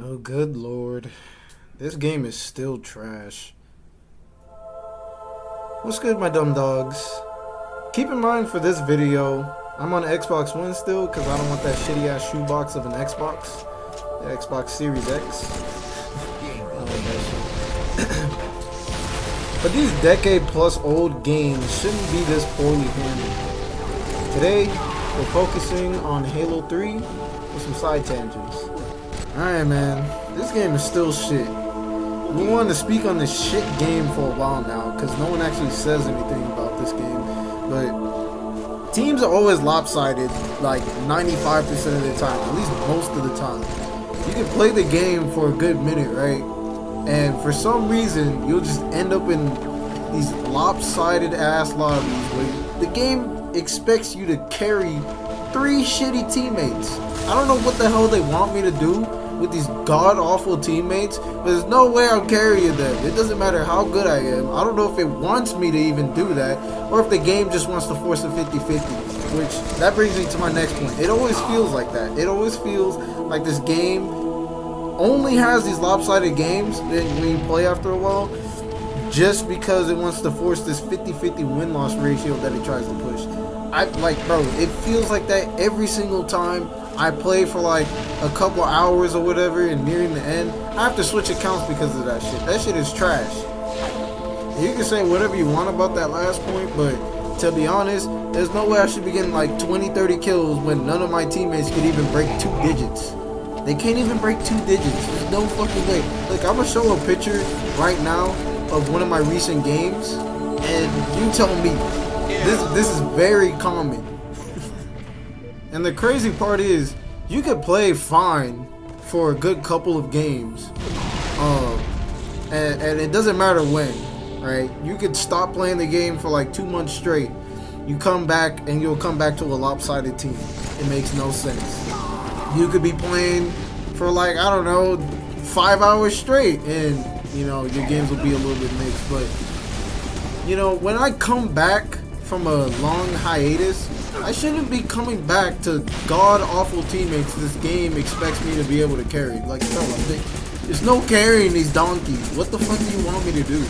Oh, good lord. This game is still trash. What's good, my dumb dogs? Keep in mind for this video, I'm on Xbox One still because I don't want that shitty ass shoebox of an Xbox. The Xbox Series X. But these decade plus old games shouldn't be this poorly handled. Today, we're focusing on Halo 3 with some side tangents. Alright, man, this game is still shit. We wanted to speak on this shit game for a while now because no one actually says anything about this game. But teams are always lopsided like 95% of the time, at least most of the time. You can play the game for a good minute, right? And for some reason, you'll just end up in these lopsided ass lobbies where the game expects you to carry 3 shitty teammates. I don't know what the hell they want me to do with these god-awful teammates, but there's no way I'm carrying them. It doesn't matter how good I am. I don't know if it wants me to even do that, or if the game just wants to force a 50-50, which, that brings me to my next point. It always feels like that. It always feels like this game only has these lopsided games when you play after a while, just because it wants to force this 50-50 win-loss ratio that it tries to push. Bro, it feels like that every single time I play for like a couple hours or whatever, and nearing the end, I have to switch accounts because of that shit. That shit is trash. You can say whatever you want about that last point, but to be honest, there's no way I should be getting like 20-30 kills when none of my teammates could even break 2 digits. They can't even break 2 digits. There's no fucking way. Like, I'm gonna show a picture right now of one of my recent games, and you tell me this is very common. And the crazy part is, you could play fine for a good couple of games, and it doesn't matter when, right? You could stop playing the game for like 2 months straight. You come back and you'll come back to a lopsided team. It makes no sense. You could be playing for like, I don't know, 5 hours straight, and you know, your games will be a little bit mixed. But you know, when I come back from a long hiatus, I shouldn't be coming back to god-awful teammates this game expects me to be able to carry. Like, there's no carrying these donkeys. What the fuck do you want me to do?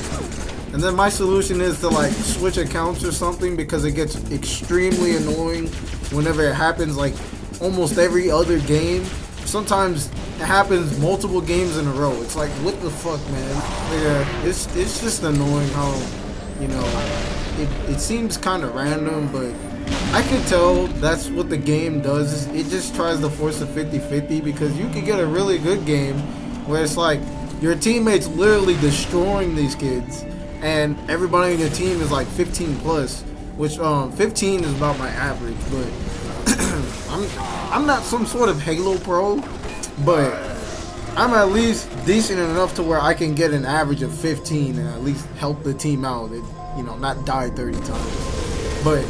And then my solution is to like switch accounts or something, because it gets extremely annoying whenever it happens, like almost every other game. Sometimes it happens multiple games in a row. It's like, what the fuck, man? Yeah, it's just annoying how, you know, it seems kind of random, but I can tell that's what the game does. It just tries to force a 50-50, because you can get a really good game where it's like your teammates literally destroying these kids, and everybody in your team is like 15 plus, which 15 is about my average, but I'm not some sort of Halo pro, but I'm at least decent enough to where I can get an average of 15 and at least help the team out, and, you know, not die 30 times. But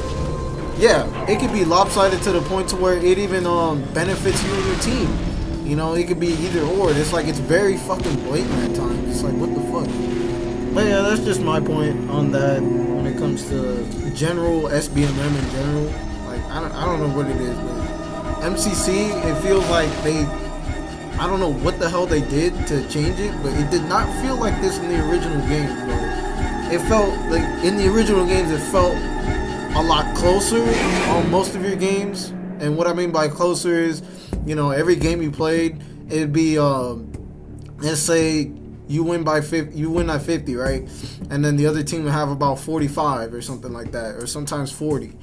yeah, it could be lopsided to the point to where it even benefits you and your team. You know, it could be either or. It's like, it's very fucking blatant at times. It's like, what the fuck? But yeah, that's just my point on that when it comes to general SBMM in general. Like, I don't know what it is, but MCC, it feels like I don't know what the hell they did to change it, but it did not feel like this in the original games, bro. It felt like, in the original games, it felt a lot closer on most of your games. And what I mean by closer is, you know, every game you played, it'd be let's say you win by 50, you win at 50, right? And then the other team would have about 45 or something like that, or sometimes 40.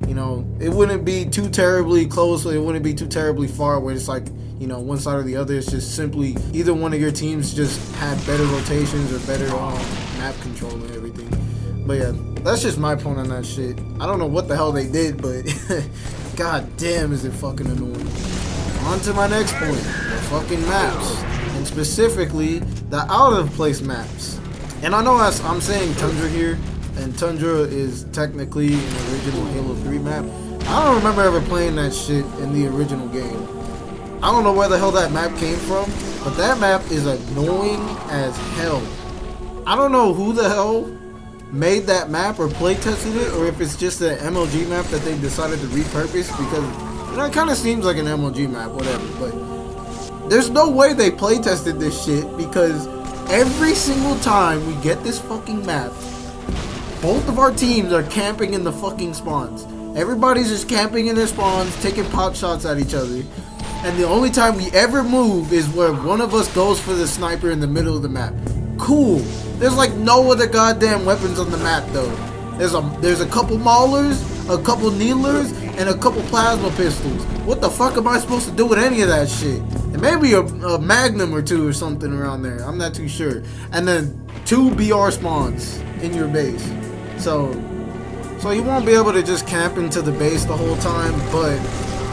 You know, it wouldn't be too terribly close, or it wouldn't be too terribly far where it's like, you know, one side or the other. It's just simply either one of your teams just had better rotations or better map control and everything. But yeah, that's just my point on that shit. I don't know what the hell they did, but god damn is it fucking annoying. On to my next point, the fucking maps, and specifically the out of place maps. And I know I'm saying Tundra here, and Tundra is technically an original Halo 3 map. I don't remember ever playing that shit in the original game. I don't know where the hell that map came from, but that map is annoying as hell. I don't know who the hell made that map or play tested it, or if it's just an MLG map that they decided to repurpose, because, you know, it kind of seems like an MLG map, whatever. But there's no way they play tested this shit, because every single time we get this fucking map, both of our teams are camping in the fucking spawns. Everybody's just camping in their spawns, taking pot shots at each other. And the only time we ever move is where one of us goes for the sniper in the middle of the map. Cool. There's like no other goddamn weapons on the map though. There's a couple maulers, a couple needlers, and a couple plasma pistols. What the fuck am I supposed to do with any of that shit? And maybe a magnum or two or something around there. I'm not too sure. And then 2 BR spawns in your base. So you won't be able to just camp into the base the whole time, but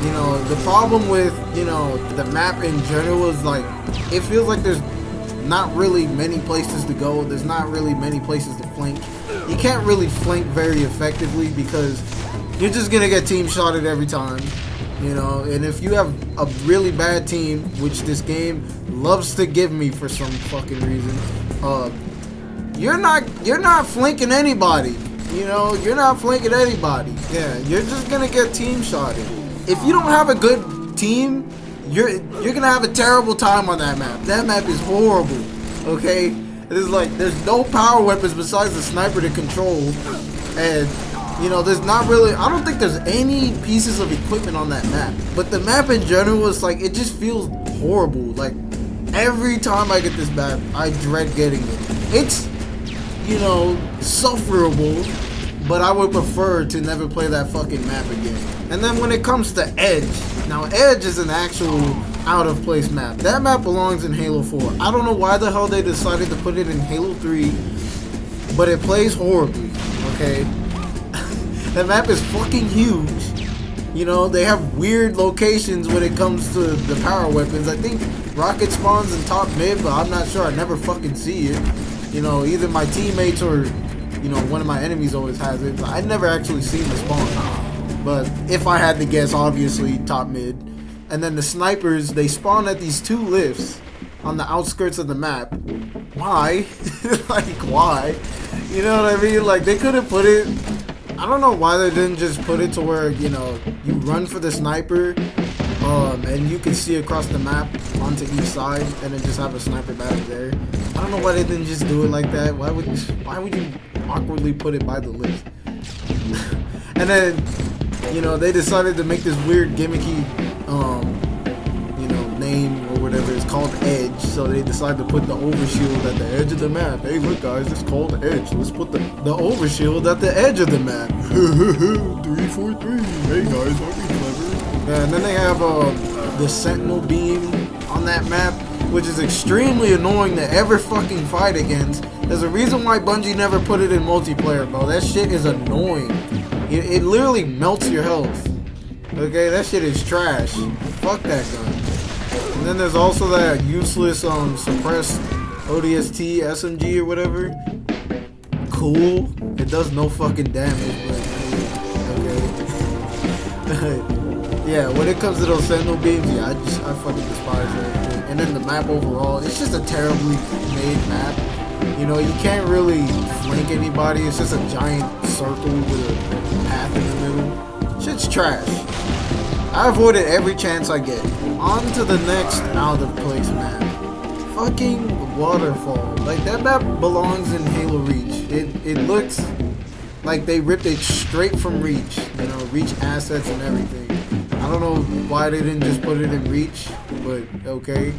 you know, the problem with, you know, the map in general is like, it feels like there's not really many places to go. There's not really many places to flank. You can't really flank very effectively because you're just gonna get team shotted every time, you know. And if you have a really bad team, which this game loves to give me for some fucking reason, you're not flanking anybody. You know, you're not flanking anybody. Yeah, you're just gonna get team shotted. If you don't have a good team, you're gonna have a terrible time on that map. That map is horrible. Okay, it's like there's no power weapons besides the sniper to control, and you know, there's not really. I don't think there's any pieces of equipment on that map. But the map in general is like, it just feels horrible. Like every time I get this map, I dread getting it. It's, you know, sufferable, but I would prefer to never play that fucking map again. And then when it comes to Edge, now Edge is an actual out of place map. That map belongs in Halo 4. I don't know why the hell they decided to put it in Halo 3, but it plays horribly, okay? That map is fucking huge. You know, they have weird locations when it comes to the power weapons. I think rocket spawns in top mid, but I'm not sure. I never fucking see it. You know, either my teammates or, you know, one of my enemies always has it. I never actually seen the spawn. But if I had to guess, obviously top mid. And then the snipers, they spawn at these 2 lifts on the outskirts of the map. Why? Like, why? You know what I mean? Like, they could have put it, I don't know why they didn't just put it to where, you know, you run for the sniper, and you can see across the map onto each side, and then just have a sniper back there. I don't know why they didn't just do it like that. Why would you awkwardly put it by the lift? And then, you know, they decided to make this weird gimmicky, you know, name or whatever. It's called Edge. So they decided to put the overshield at the edge of the map. Hey, look guys, it's called Edge. Let's put the overshield at the edge of the map. 343. Hey guys, aren't we clever? Yeah, and then they have the Sentinel beam on that map, which is extremely annoying to ever fucking fight against. There's a reason why Bungie never put it in multiplayer, bro. That shit is annoying. It literally melts your health. Okay, that shit is trash. Fuck that gun. And then there's also that useless suppressed ODST SMG or whatever. Cool. It does no fucking damage, but okay. Yeah, when it comes to those Sentinel beams, yeah, I fucking despise it. And then the map overall, it's just a terribly made map. You know, you can't really flank anybody. It's just a giant circle with a path in the middle. Shit's trash. I avoid it every chance I get. On to the next out of place map. Fucking Waterfall. Like, that map belongs in Halo Reach. It looks like they ripped it straight from Reach. You know, Reach assets and everything. I don't know why they didn't just put it in Reach, but okay.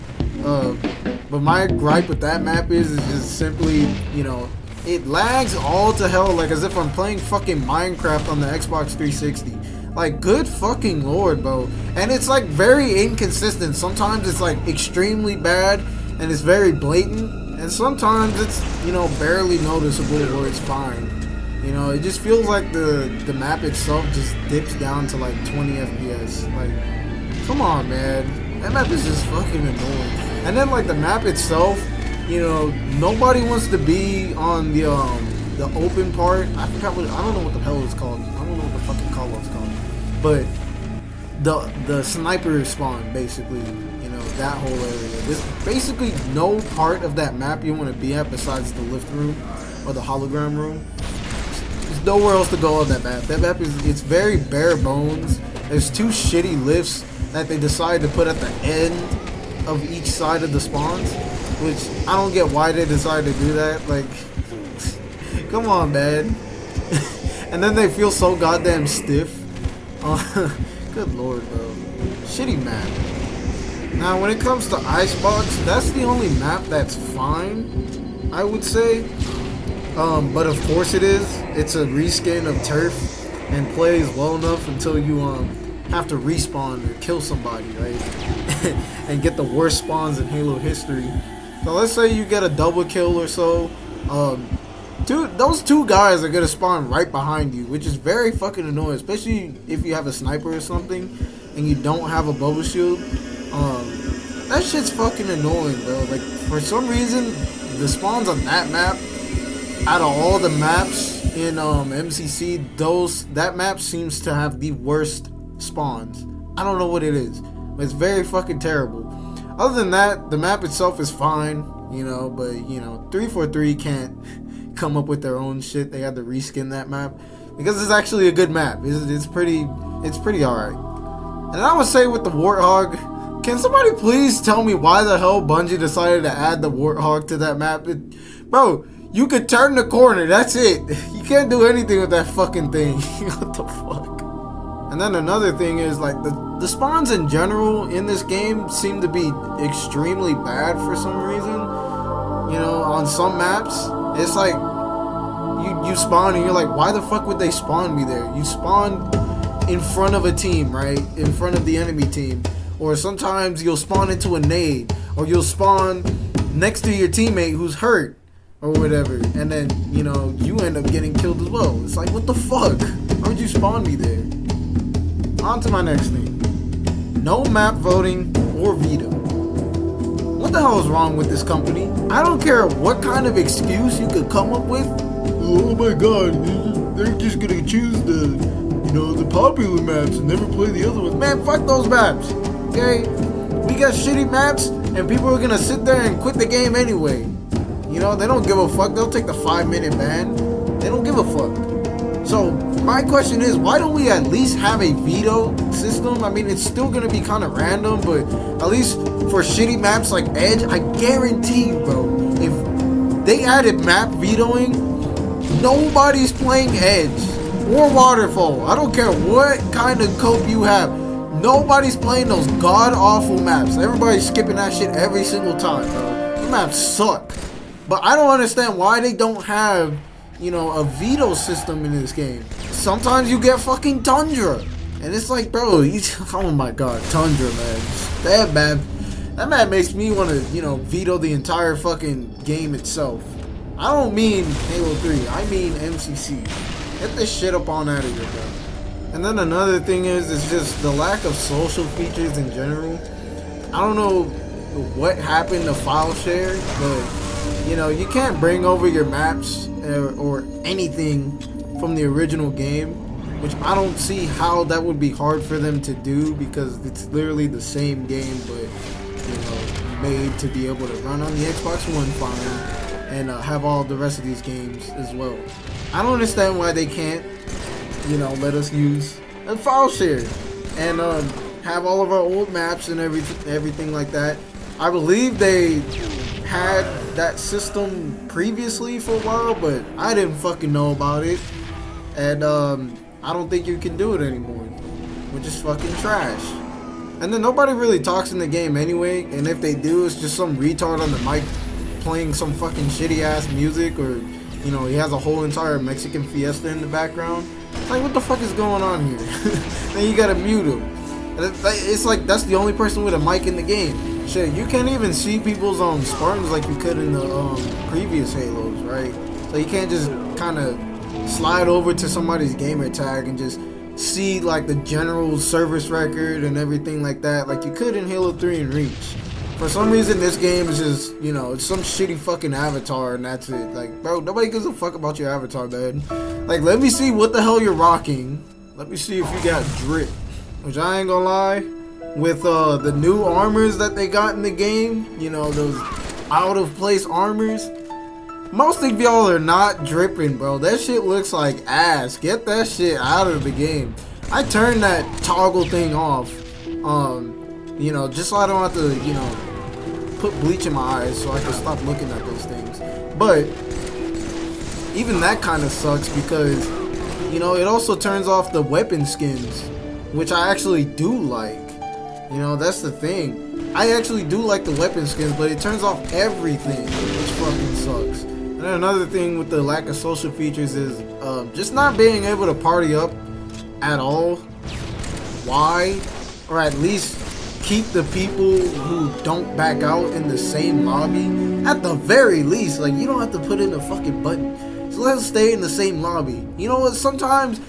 But my gripe with that map is just simply, you know, it lags all to hell, like as if I'm playing fucking Minecraft on the Xbox 360. Like, good fucking lord, bro. And it's like very inconsistent. Sometimes it's like extremely bad and it's very blatant, and sometimes it's, you know, barely noticeable or it's fine. You know, it just feels like the map itself just dips down to like 20 FPS. Like, come on, man. That map is just fucking annoying. And then like the map itself, you know, nobody wants to be on the open part. I forgot what, I don't know what the hell it's called. I don't know what the fucking call it's called. But the sniper spawn, basically, you know, that whole area. There's basically no part of that map you want to be at besides the lift room or the hologram room. There's nowhere else to go on that map. That map is, it's very bare bones. There's 2 shitty lifts that they decided to put at the end. of each side of the spawns, which I don't get why they decided to do that. Like, come on, man. And then they feel so goddamn stiff. Good lord, bro. Shitty map. Now, when it comes to Icebox, that's the only map that's fine, I would say. But of course it is. It's a reskin of Turf and plays well enough until you have to respawn or kill somebody, right? And get the worst spawns in Halo history. So let's say you get a double kill or so. Those two guys are gonna spawn right behind you, which is very fucking annoying, especially if you have a sniper or something and you don't have a bubble shield. That shit's fucking annoying, bro. Like, for some reason, the spawns on that map, out of all the maps in MCC, that map seems to have the worst spawns. I don't know what it is, but it's very fucking terrible. Other than that, the map itself is fine, you know, but, you know, 343 can't come up with their own shit. They had to reskin that map because it's actually a good map. It's pretty alright. And I would say with the Warthog, can somebody please tell me why the hell Bungie decided to add the Warthog to that map? Bro, you could turn the corner, that's it. You can't do anything with that fucking thing. What the fuck? And then another thing is, like, the spawns in general in this game seem to be extremely bad for some reason. You know, on some maps, it's like you spawn and you're like, why the fuck would they spawn me there? You spawn in front of a team, right? In front of the enemy team. Or sometimes you'll spawn into a nade, or you'll spawn next to your teammate who's hurt, or whatever, and then, you know, you end up getting killed as well. It's like, what the fuck? Why would you spawn me there? On to my next thing. No map voting or veto. What the hell is wrong with this company? I don't care what kind of excuse you could come up with. Oh my god, they're just gonna choose the popular maps and never play the other ones. Man, fuck those maps. Okay, we got shitty maps and people are gonna sit there and quit the game anyway. You know, they don't give a fuck. They'll take the 5-minute ban. They don't give a fuck. So my question is, why don't we at least have a veto system? I mean, it's still gonna be kind of random, but at least for shitty maps like Edge, I guarantee you, bro, if they added map vetoing, nobody's playing Edge or Waterfall. I don't care what kind of cope you have. Nobody's playing those god-awful maps. Everybody's skipping that shit every single time, bro. The maps suck. But I don't understand why they don't have, you know, a veto system in this game. Sometimes you get fucking Tundra. And it's like, bro, oh my god, Tundra, man. That map makes me want to, you know, veto the entire fucking game itself. I don't mean Halo 3. I mean MCC. Get this shit up on out of here, bro. And then another thing is just the lack of social features in general. I don't know what happened to file share, but, you know, you can't bring over your maps or anything from the original game, which I don't see how that would be hard for them to do, because it's literally the same game, but, you know, made to be able to run on the Xbox One fine and have all the rest of these games as well. I don't understand why they can't, you know, let us use a file share and have all of our old maps and everything like that. I believe they had that system previously for a while, but I didn't fucking know about it, and I don't think you can do it anymore, which is fucking trash. And then nobody really talks in the game anyway, and if they do, it's just some retard on the mic playing some fucking shitty ass music, or, you know, he has a whole entire Mexican fiesta in the background. It's like, what the fuck is going on here? Then you gotta mute him. It's like that's the only person with a mic in the game. Shit, you can't even see people's Spartans like you could in the previous Halos, right? So you can't just kind of slide over to somebody's gamer tag and just see like the general service record and everything like that, like you could in Halo 3 and Reach. For some reason, this game is just, you know, it's some shitty fucking avatar and that's it. Like, bro, nobody gives a fuck about your avatar, man. Like, let me see what the hell you're rocking. Let me see if you got drip. Which I ain't gonna lie, with the new armors that they got in the game, you know, those out of place armors, most of y'all are not dripping, bro. That shit looks like ass. Get that shit out of the game. I turned that toggle thing off, you know, just so I don't have to, you know, put bleach in my eyes so I can stop looking at those things. But even that kind of sucks because, you know, it also turns off the weapon skins, which I actually do like. You know, that's the thing. I actually do like the weapon skins, but it turns off everything, which fucking sucks. And then another thing with the lack of social features is just not being able to party up at all. Why? Or at least keep the people who don't back out in the same lobby. At the very least, like, you don't have to put in a fucking button. So let's stay in the same lobby. You know what? Sometimes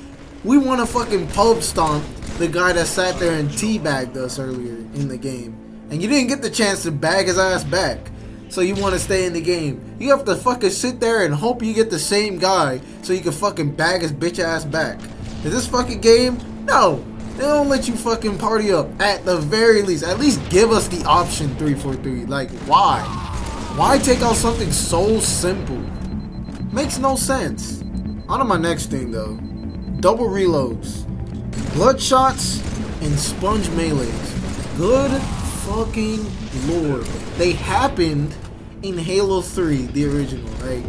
we want to fucking pub stomp the guy that sat there and teabagged us earlier in the game. And you didn't get the chance to bag his ass back. So you want to stay in the game. You have to fucking sit there and hope you get the same guy so you can fucking bag his bitch ass back. In this fucking game, no. They don't let you fucking party up at the very least. At least give us the option 343. Like, why? Why take out something so simple? Makes no sense. On to my next thing though. Double reloads. Bloodshots and sponge melees. Good fucking lord. They happened in Halo 3, the original, right?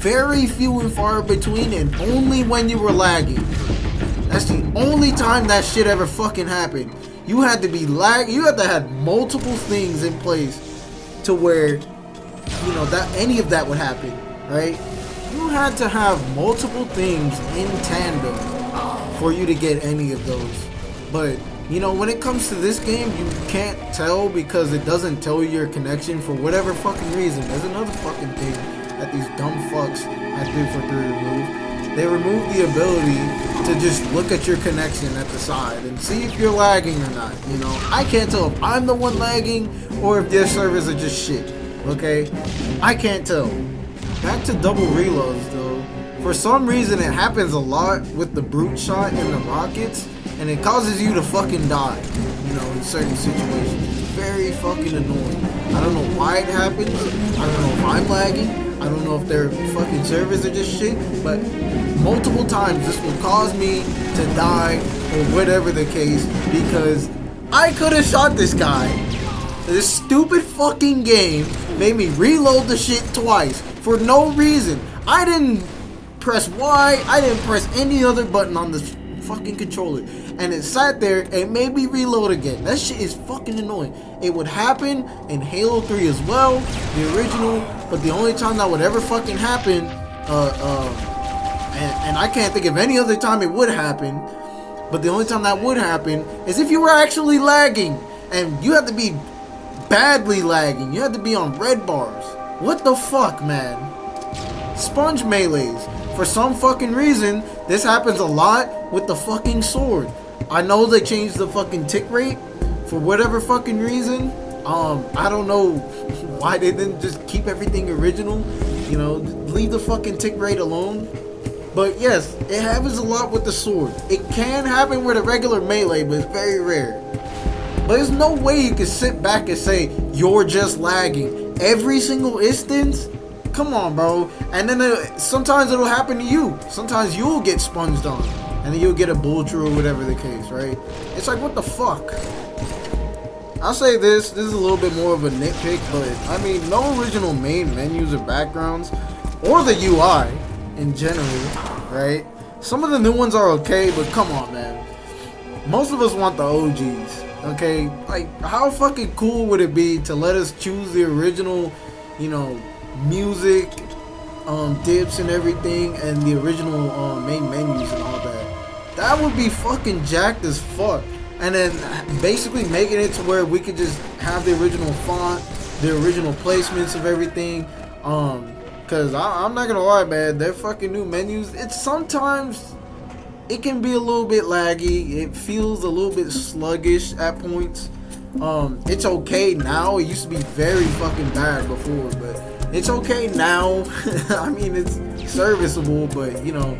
Very few and far between, and only when you were lagging. That's the only time that shit ever fucking happened. You had to be you had to have multiple things in place to where, you know, that any of that would happen, right? You had to have multiple things in tandem for you to get any of those. But, you know, when it comes to this game, you can't tell because it doesn't tell you your connection for whatever fucking reason. There's another fucking thing that these dumb fucks at 343 removed. They removed the ability to just look at your connection at the side and see if you're lagging or not. You know, I can't tell if I'm the one lagging or if their servers are just shit. Okay? I can't tell. Back to double reloads though. For some reason it happens a lot with the brute shot and the rockets, and it causes you to fucking die, you know, in certain situations. It's very fucking annoying. I don't know why it happens. I don't know if I'm lagging. I don't know if their fucking servers are just shit, but multiple times this will cause me to die or whatever the case because I could have shot this guy. This stupid fucking game made me reload the shit twice for no reason. I didn't press Y, I didn't press any other button on the fucking controller, and it sat there and made me reload again. That shit is fucking annoying. It would happen in Halo 3 as well, the original, but the only time that would ever fucking happen, and I can't think of any other time it would happen, but the only time that would happen is if you were actually lagging, and you had to be badly lagging. You had to be on red bars. What the fuck, man? Sponge melees. For some fucking reason, this happens a lot with the fucking sword. I know they changed the fucking tick rate for whatever fucking reason. I don't know why they didn't just keep everything original. You know, leave the fucking tick rate alone. But yes, it happens a lot with the sword. It can happen with a regular melee, but it's very rare. But there's no way you can sit back and say you're just lagging every single instance. Come on, bro. And then sometimes it'll happen to you. Sometimes you'll get sponged on, and then you'll get a bull true or whatever the case, right? It's like, what the fuck? I'll say this is a little bit more of a nitpick, but I mean, no original main menus or backgrounds, or the UI in general, right? Some of the new ones are okay, but come on, man. Most of us want the OGs. Okay, like, how fucking cool would it be to let us choose the original, you know, music, dips and everything, and the original main menus and all that? That would be fucking jacked as fuck. And then basically making it to where we could just have the original font, the original placements of everything. Cause I'm not gonna lie, man, their fucking new menus, it's sometimes it can be a little bit laggy. It feels a little bit sluggish at points. It's okay now. It used to be very fucking bad before, but it's okay now. I mean, it's serviceable, but you know,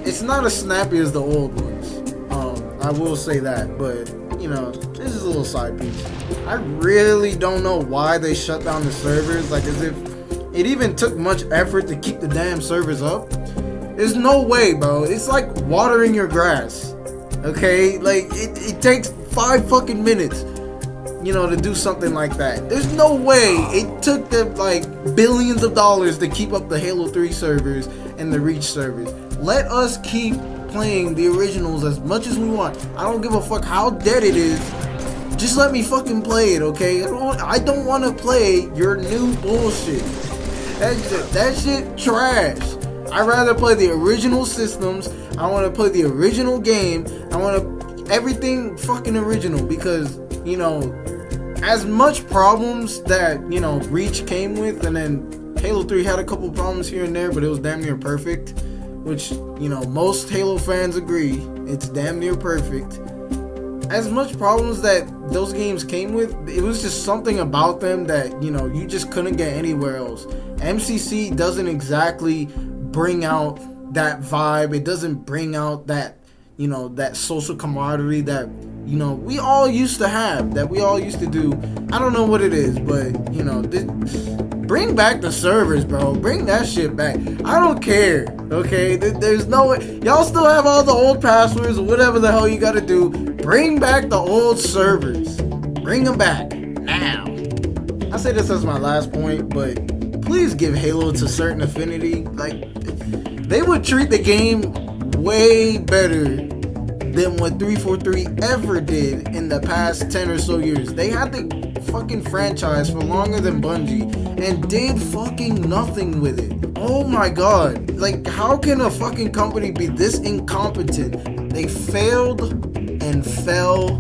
it's not as snappy as the old ones. I will say that, but you know, this is a little side piece. I really don't know why they shut down the servers, like as if it even took much effort to keep the damn servers up. There's no way, bro. It's like watering your grass. Okay? Like, it takes 5 fucking minutes. to do something like that. There's no way it took them like billions of dollars to keep up the Halo 3 servers and the Reach servers. Let us keep playing the originals as much as we want. I don't give a fuck how dead it is. Just let me fucking play it, okay? I don't want to play your new bullshit. That shit trash. I'd rather play the original systems. I want to play the original game. I want to everything fucking original, because as much problems that Reach came with, and then Halo 3 had a couple problems here and there, but it was damn near perfect, which most Halo fans agree it's damn near perfect. As much problems that those games came with, it was just something about them that you just couldn't get anywhere else. MCC doesn't exactly bring out that vibe. It doesn't bring out that that social camaraderie that we all used to have, that we all used to do. I don't know what it is, but bring back the servers, bro. Bring that shit back. I don't care, okay? There's no way. Y'all still have all the old passwords or whatever the hell you gotta do. Bring back the old servers. Bring them back now. I say this as my last point, but please give Halo to certain affinity. Like, they would treat the game way better than what 343 ever did in the past 10 or so years. They had the fucking franchise for longer than Bungie and did fucking nothing with it. Oh my god. Like, how can a fucking company be this incompetent? They failed and fell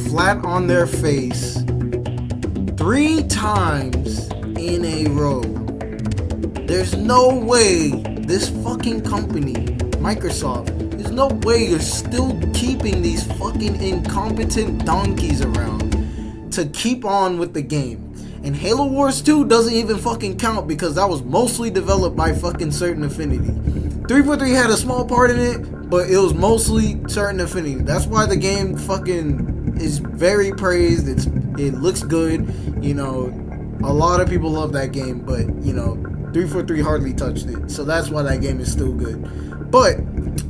flat on their face 3 times in a row. There's no way this fucking company, Microsoft, there's no way you're still keeping these fucking incompetent donkeys around to keep on with the game. And Halo Wars 2 doesn't even fucking count because that was mostly developed by fucking Certain Affinity. 343 had a small part in it, but it was mostly Certain Affinity. That's why the game fucking is very praised. It looks good. A lot of people love that game, but 343 hardly touched it. So that's why that game is still good. But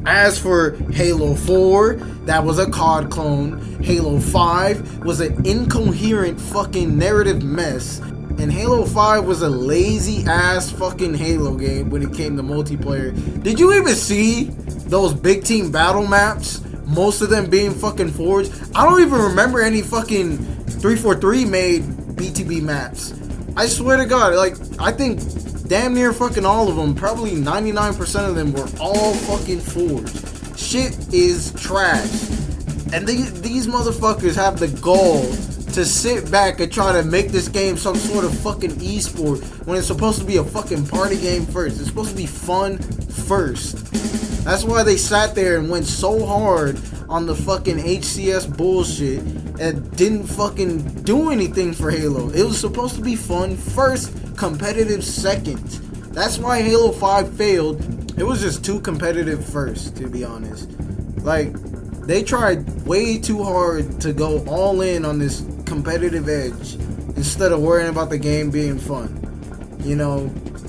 as for Halo 4, that was a COD clone. Halo 5 was an incoherent fucking narrative mess. And Halo 5 was a lazy ass fucking Halo game when it came to multiplayer. Did you even see those big team battle maps? Most of them being fucking forged. I don't even remember any fucking 343 made BTB maps. I swear to God, like, I think damn near fucking all of them, probably 99% of them were all fucking forged. Shit is trash. And these motherfuckers have the gall to sit back and try to make this game some sort of fucking esport when it's supposed to be a fucking party game first. It's supposed to be fun first. That's why they sat there and went so hard on the fucking HCS bullshit and didn't fucking do anything for Halo. It was supposed to be fun first, competitive second. That's why Halo 5 failed. It was just too competitive first, to be honest. Like, they tried way too hard to go all in on this competitive edge instead of worrying about the game being fun.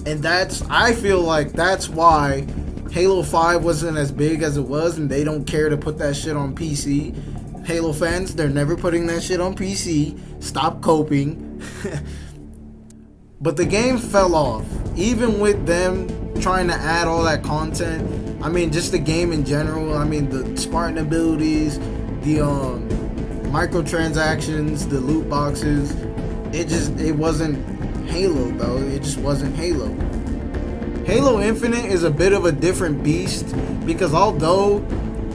And I feel like that's why Halo 5 wasn't as big as it was, and they don't care to put that shit on PC. Halo fans, they're never putting that shit on PC. Stop coping. But the game fell off. Even with them trying to add all that content, I mean, just the game in general, I mean, the Spartan abilities, the microtransactions, the loot boxes, it wasn't Halo, bro. It just wasn't Halo. Halo Infinite is a bit of a different beast because although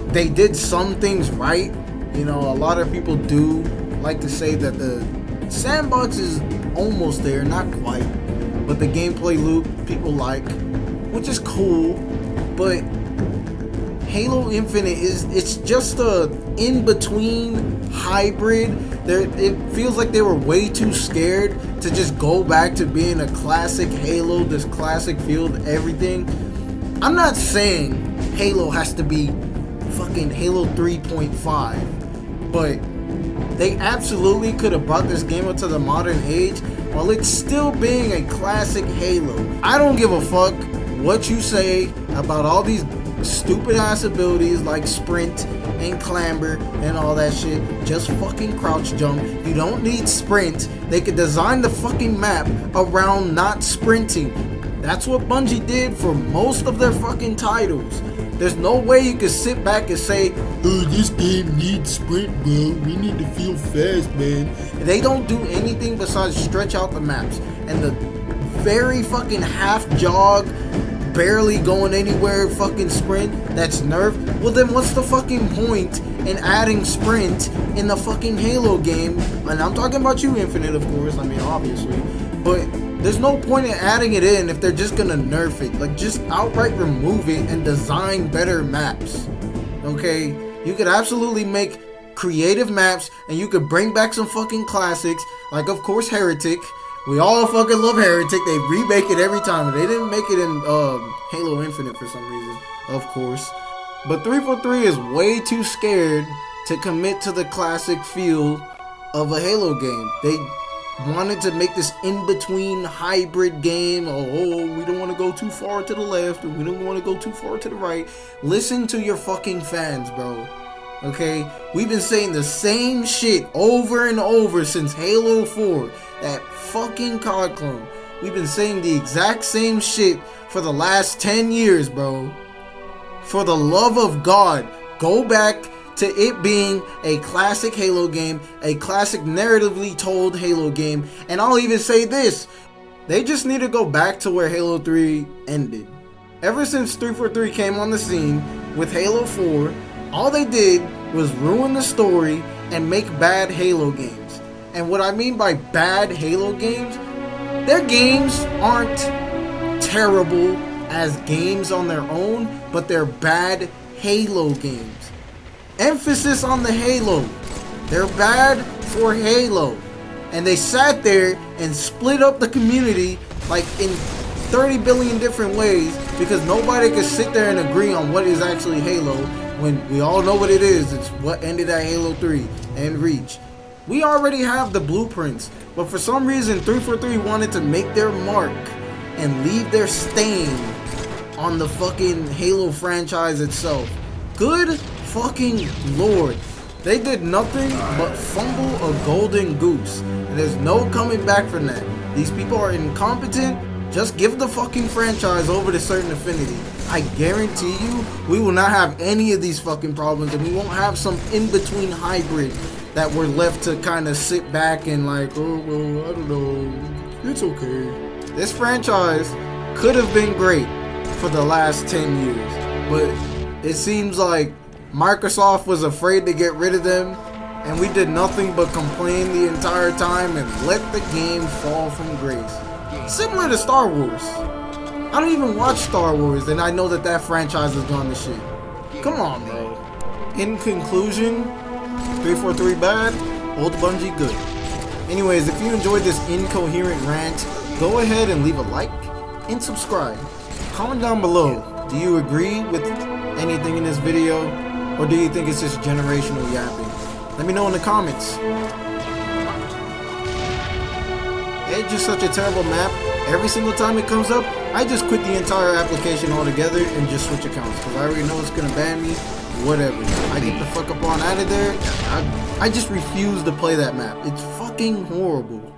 they did some things right, a lot of people do like to say that the sandbox is almost there, not quite, but the gameplay loop people like, which is cool. But Halo Infinite it's just a in-between hybrid. It feels like they were way too scared to just go back to being a classic Halo, this classic feel to everything. I'm not saying Halo has to be fucking Halo 3.5, but they absolutely could have brought this game up to the modern age while it's still being a classic Halo. I don't give a fuck what you say about all these stupid ass abilities like sprint and clamber and all that shit. Just fucking crouch jump. You don't need sprint. They could design the fucking map around not sprinting. That's what Bungie did for most of their fucking titles. There's no way you could sit back and say, oh, this game needs sprint, bro. We need to feel fast, man. They don't do anything besides stretch out the maps. And the very fucking half jog, barely going anywhere fucking sprint that's nerfed. Well, then what's the fucking point in adding sprint in the fucking Halo game? And I'm talking about you, Infinite, of course. I mean, obviously. But there's no point in adding it in if they're just gonna nerf it. Like, just outright remove it and design better maps. Okay? You could absolutely make creative maps, and you could bring back some fucking classics, like, of course, Heretic. We all fucking love Heretic. They remake it every time. They didn't make it in Halo Infinite for some reason, of course. But 343 is way too scared to commit to the classic feel of a Halo game. They wanted to make this in-between hybrid game. Oh, we don't want to go too far to the left, or we don't want to go too far to the right. Listen to your fucking fans, bro. Okay? We've been saying the same shit over and over since Halo 4. That fucking COD clone. We've been saying the exact same shit for the last 10 years, bro. For the love of God, go back to it being a classic Halo game, a classic narratively told Halo game, and I'll even say this, they just need to go back to where Halo 3 ended. Ever since 343 came on the scene with Halo 4, all they did was ruin the story and make bad Halo games. And what I mean by bad Halo games, their games aren't terrible as games on their own, but they're bad Halo games. Emphasis on the Halo. They're bad for Halo. And they sat there and split up the community like in 30 billion different ways because nobody could sit there and agree on what is actually Halo when we all know what it is. It's what ended at Halo 3 and Reach. We already have the blueprints, but for some reason 343 wanted to make their mark and leave their stain on the fucking Halo franchise itself. Good fucking lord. They did nothing but fumble a golden goose. And there's no coming back from that. These people are incompetent. Just give the fucking franchise over to Certain Affinity. I guarantee you, we will not have any of these fucking problems, and we won't have some in-between hybrid that we're left to kind of sit back and like, oh, well, I don't know, it's okay. This franchise could have been great for the last 10 years, but it seems like Microsoft was afraid to get rid of them, and we did nothing but complain the entire time and let the game fall from grace. Similar to Star Wars. I don't even watch Star Wars, and I know that that franchise is gone to shit. Come on, bro. In conclusion, 343 bad, old Bungie good. Anyways, if you enjoyed this incoherent rant, go ahead and leave a like and subscribe. Comment down below, do you agree with anything in this video, or do you think it's just generational yapping? Let me know in the comments. It's just such a terrible map. Every single time it comes up, I just quit the entire application altogether and just switch accounts because I already know it's gonna ban me. Whatever. I get the fuck up on out of there. I just refuse to play that map. It's fucking horrible.